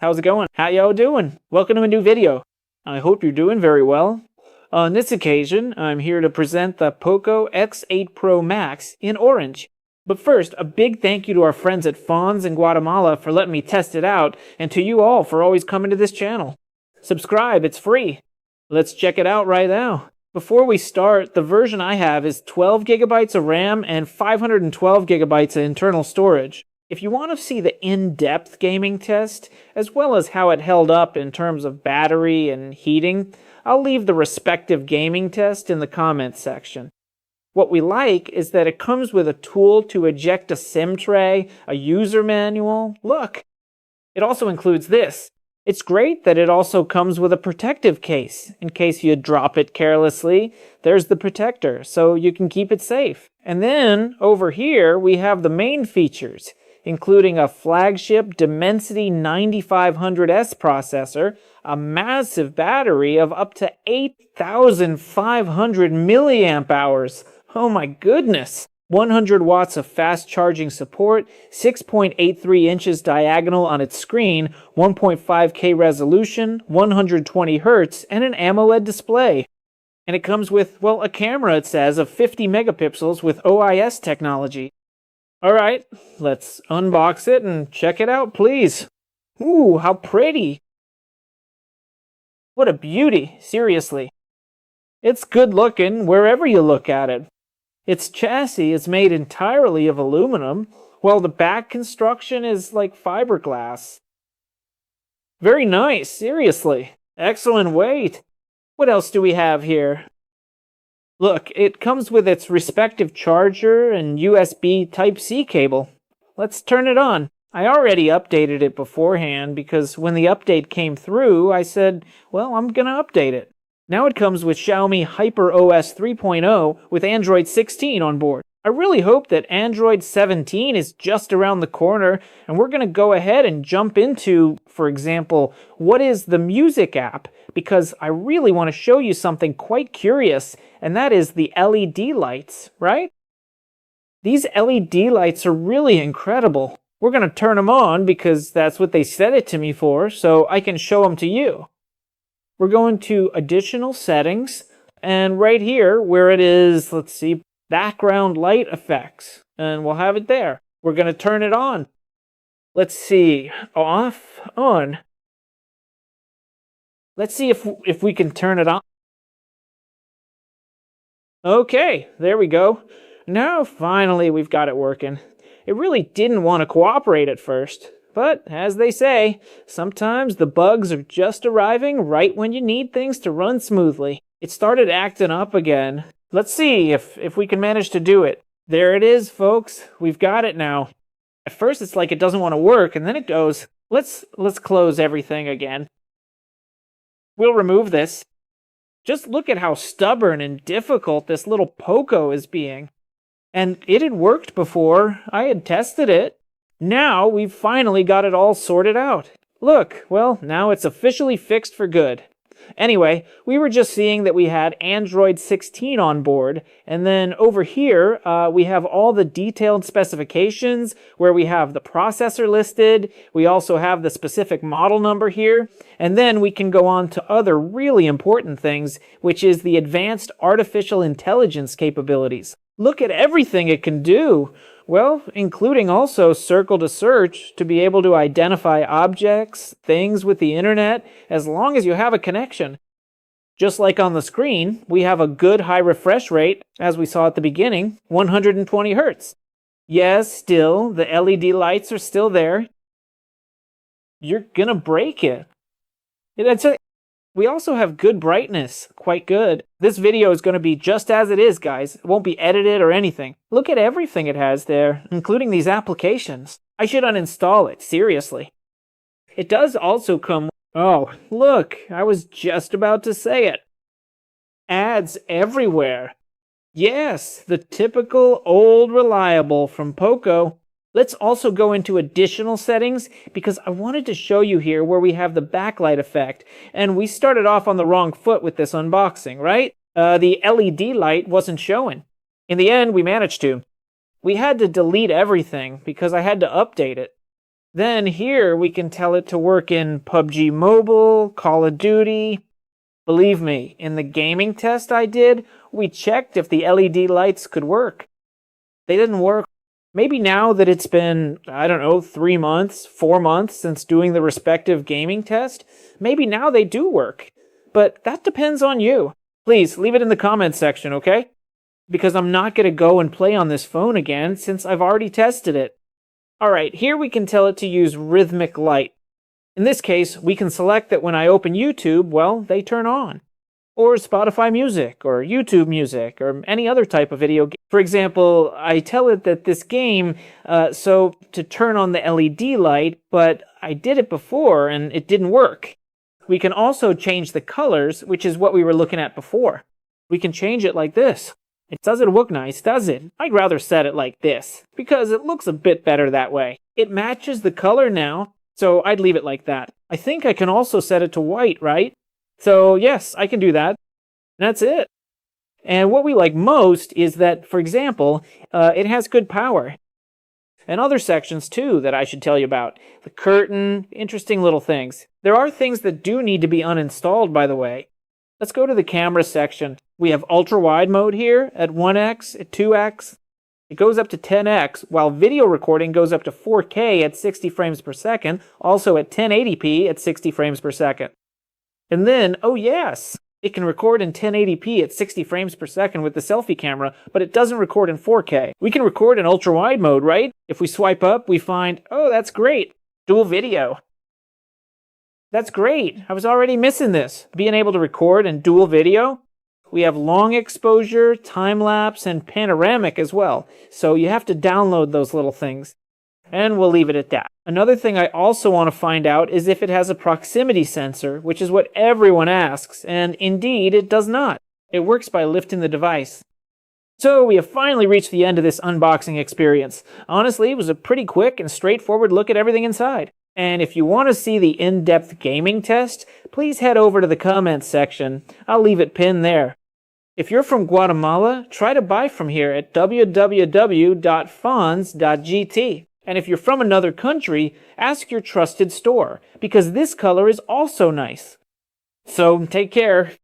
How's it going? How y'all doing? Welcome to a new video. I hope you're doing very well. On this occasion, I'm here to present the POCO X8 Pro Max in orange. But first, a big thank you to our friends at Fonz in Guatemala for letting me test it out, and to you all for always coming to this channel. Subscribe, it's free. Let's check it out right now. Before we start, the version I have is 12 gigabytes of RAM and 512 gigabytes of internal storage. If you want to see the in-depth gaming test, as well as how it held up in terms of battery and heating, I'll leave the respective gaming test in the comments section. What we like is that it comes with a tool to eject a SIM tray, a user manual. Look! It also includes this. It's great that it also comes with a protective case. In case you drop it carelessly, there's the protector, so you can keep it safe. And then, over here, we have the main features, including a flagship Dimensity 9500S processor, a massive battery of up to 8,500 milliamp hours. Oh my goodness! 100 watts of fast charging support, 6.83 inches diagonal on its screen, 1.5K resolution, 120 Hz, and an AMOLED display. And it comes with, well, a camera, it says, of 50 megapixels with OIS technology. Alright, let's unbox it and check it out, please. Ooh, how pretty! What a beauty, seriously. It's good looking wherever you look at it. Its chassis is made entirely of aluminum, while the back construction is like fiberglass. Very nice, seriously. Excellent weight. What else do we have here? Look, it comes with its respective charger and USB Type-C cable. Let's turn it on. I already updated it beforehand because when the update came through, I said, well, I'm gonna update it. Now it comes with Xiaomi HyperOS 3.0 with Android 16 on board. I really hope that Android 17 is just around the corner, and we're gonna go ahead and jump into, for example, what is the music app, because I really want to show you something quite curious, and that is the LED lights, right? These LED lights are really incredible. We're going to turn them on because that's what they set it to me for, so I can show them to you. We're going to additional settings, and right here where it is, let's see, background light effects, and we'll have it there. We're going to turn it on. Let's see, off, on. Let's see if we can turn it on. Okay, there we go. Now finally we've got it working. It really didn't want to cooperate at first, but as they say, sometimes the bugs are just arriving right when you need things to run smoothly. It started acting up again. Let's see if we can manage to do it. There it is, folks. We've got it now. At first it's like it doesn't want to work, and then it goes, let's close everything again. We'll remove this. Just look at how stubborn and difficult this little POCO is being. And it had worked before. I had tested it. Now we've finally got it all sorted out. Look, well, now it's officially fixed for good. Anyway, we were just seeing that we had Android 16 on board, and then over here we have all the detailed specifications where we have the processor listed. We also have the specific model number here, and then we can go on to other really important things, which is the advanced artificial intelligence capabilities. Look at everything it can do. Well, including also circle to search to be able to identify objects, things with the internet, as long as you have a connection. Just like on the screen, we have a good high refresh rate, as we saw at the beginning, 120 Hz. Yes, still, the LED lights are still there. You're gonna break it. We also have good brightness, quite good. This video is going to be just as it is, guys. It won't be edited or anything. Look at everything it has there, including these applications. I should uninstall it, seriously. It does also come... Oh, look, I was just about to say it. Ads everywhere. Yes, the typical old reliable from POCO. Let's also go into additional settings because I wanted to show you here where we have the backlight effect. And we started off on the wrong foot with this unboxing, right? The LED light wasn't showing. In the end, we managed to. We had to delete everything because I had to update it. Then here we can tell it to work in PUBG Mobile, Call of Duty. Believe me, in the gaming test I did, we checked if the LED lights could work. They didn't work. Maybe now that it's been, 3 months, 4 months since doing the respective gaming test, maybe now they do work. But that depends on you. Please, leave it in the comments section, okay? Because I'm not going to go and play on this phone again since I've already tested it. Alright, here we can tell it to use rhythmic light. In this case, we can select that when I open YouTube, well, they turn on. Or Spotify Music, or YouTube Music, or any other type of video game. For example, I tell it that this game, to turn on the LED light, but I did it before and it didn't work. We can also change the colors, which is what we were looking at before. We can change it like this. It doesn't look nice, does it? I'd rather set it like this, because it looks a bit better that way. It matches the color now, so I'd leave it like that. I think I can also set it to white, right? So yes, I can do that. That's it. And what we like most is that, for example, it has good power. And other sections too that I should tell you about. The curtain, interesting little things. There are things that do need to be uninstalled, by the way. Let's go to the camera section. We have ultra-wide mode here at 1x, at 2x. It goes up to 10x, while video recording goes up to 4K at 60 frames per second, also at 1080p at 60 frames per second. And then, oh yes, it can record in 1080p at 60 frames per second with the selfie camera, but it doesn't record in 4K. We can record in ultra-wide mode, right? If we swipe up, we find, oh, that's great, dual video. That's great. I was already missing this. Being able to record in dual video. We have long exposure, time-lapse, and panoramic as well. So you have to download those little things. And we'll leave it at that. Another thing I also want to find out is if it has a proximity sensor, which is what everyone asks, and indeed it does not. It works by lifting the device. So we have finally reached the end of this unboxing experience. Honestly, it was a pretty quick and straightforward look at everything inside. And if you want to see the in-depth gaming test, please head over to the comments section. I'll leave it pinned there. If you're from Guatemala, try to buy from here at www.fonz.gt. And if you're from another country, ask your trusted store, because this color is also nice. So take care.